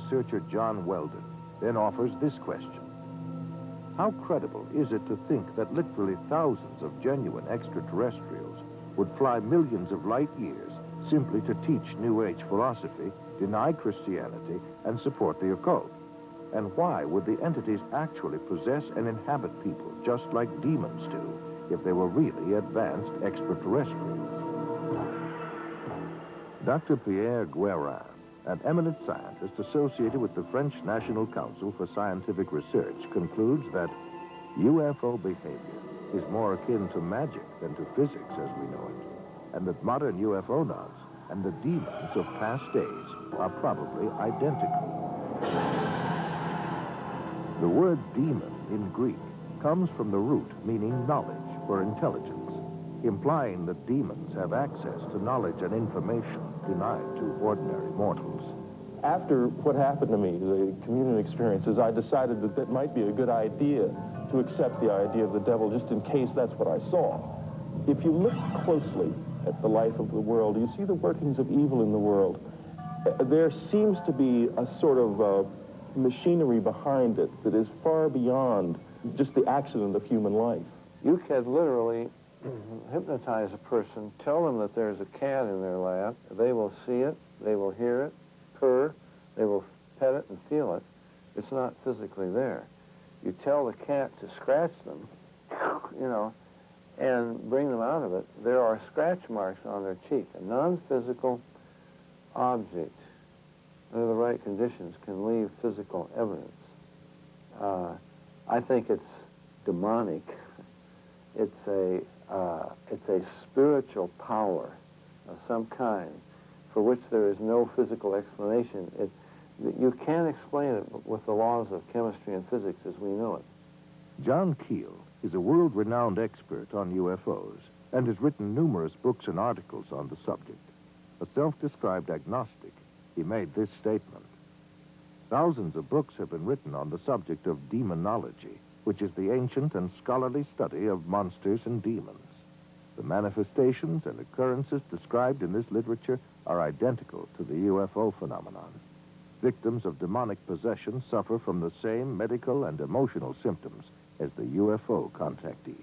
researcher John Weldon then offers this question. How credible is it to think that literally thousands of genuine extraterrestrials would fly millions of light years simply to teach New Age philosophy, deny Christianity, and support the occult? And why would the entities actually possess and inhabit people just like demons do if they were really advanced extraterrestrials? Dr. Pierre Guérin, an eminent scientist associated with the French National Council for Scientific Research, concludes that UFO behavior is more akin to magic than to physics as we know it, and that modern UFOnauts and the demons of past days are probably identical. The word demon in Greek comes from the root meaning knowledge or intelligence, implying that demons have access to knowledge and information denied to ordinary mortals. After what happened to me, the communion experiences, I decided that that might be a good idea to accept the idea of the devil just in case that's what I saw. If you look closely at the life of the world, you see the workings of evil in the world. There seems to be a sort of machinery behind it that is far beyond just the accident of human life. You can literally hypnotize a person, tell them that there's a cat in their lap, they will see it, they will hear it, purr, they will pet it and feel it. It's not physically there. You tell the cat to scratch them, you know, and bring them out of it. There are scratch marks on their cheek. A non-physical object, under the right conditions, can leave physical evidence. I think it's demonic. It's a spiritual power of some kind for which there is no physical explanation. You can't explain it with the laws of chemistry and physics as we know it. John Keel is a world-renowned expert on UFOs and has written numerous books and articles on the subject. A self-described agnostic, he made this statement. Thousands of books have been written on the subject of demonology, which is the ancient and scholarly study of monsters and demons. The manifestations and occurrences described in this literature are identical to the UFO phenomenon. Victims of demonic possession suffer from the same medical and emotional symptoms as the UFO contactees.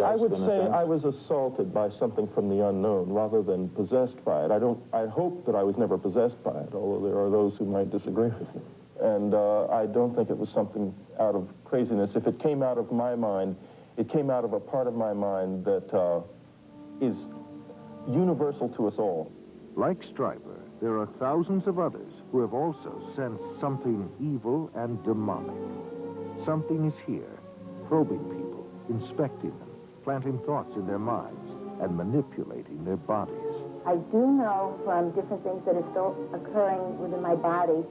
I would say I was assaulted by something from the unknown rather than possessed by it. I hope that I was never possessed by it, although there are those who might disagree with me. And I don't think it was something out of craziness. If it came out of my mind, it came out of a part of my mind that is universal to us all. Like Stryper, there are thousands of others who have also sensed something evil and demonic. Something is here, probing people, inspecting them, planting thoughts in their minds, and manipulating their bodies. I do know from different things that are still occurring within my body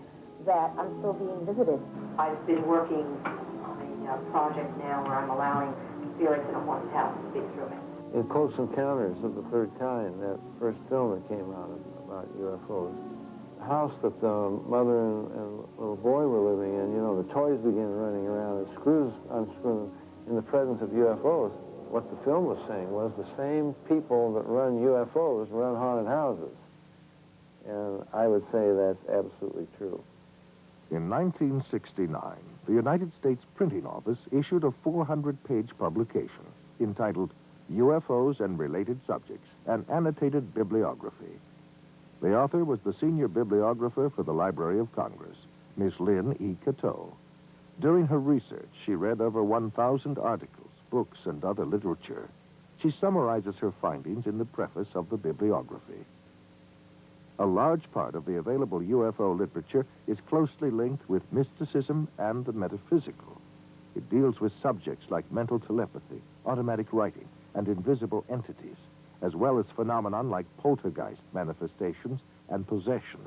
that I'm still being visited. I've been working on a project now where I'm allowing spirits in a haunted house to speak through me. In Close Encounters of the Third Kind, that first film that came out about UFOs, the house that the mother and little boy were living in, you know, the toys began running around and screws unscrewing in the presence of UFOs. What the film was saying was the same people that run UFOs run haunted houses. And I would say that's absolutely true. In 1969, the United States Printing Office issued a 400-page publication entitled UFOs and Related Subjects, an annotated bibliography. The author was the senior bibliographer for the Library of Congress, Miss Lynn E. Cateau. During her research, she read over 1,000 articles, books, and other literature. She summarizes her findings in the preface of the bibliography. A large part of the available UFO literature is closely linked with mysticism and the metaphysical. It deals with subjects like mental telepathy, automatic writing, and invisible entities, as well as phenomenon like poltergeist manifestations and possession.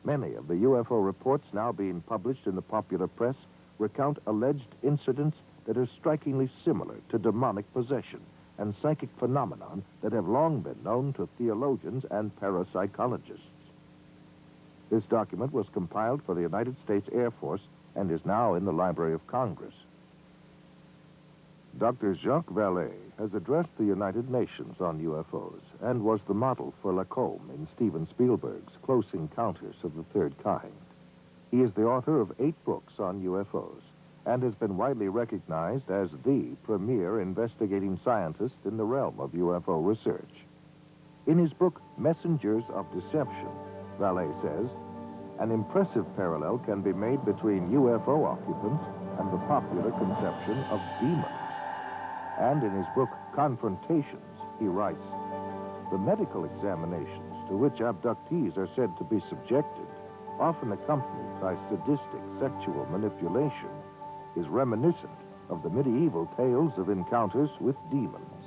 Many of the UFO reports now being published in the popular press recount alleged incidents that are strikingly similar to demonic possession and psychic phenomenon that have long been known to theologians and parapsychologists. This document was compiled for the United States Air Force and is now in the Library of Congress. Dr. Jacques Vallée has addressed the United Nations on UFOs and was the model for Lacombe in Steven Spielberg's Close Encounters of the Third Kind. He is the author of 8 books on UFOs and has been widely recognized as the premier investigating scientist in the realm of UFO research. In his book, Messengers of Deception, Vallée says, an impressive parallel can be made between UFO occupants and the popular conception of demons. And in his book, Confrontations, he writes, the medical examinations to which abductees are said to be subjected, often accompanied by sadistic sexual manipulation, is reminiscent of the medieval tales of encounters with demons.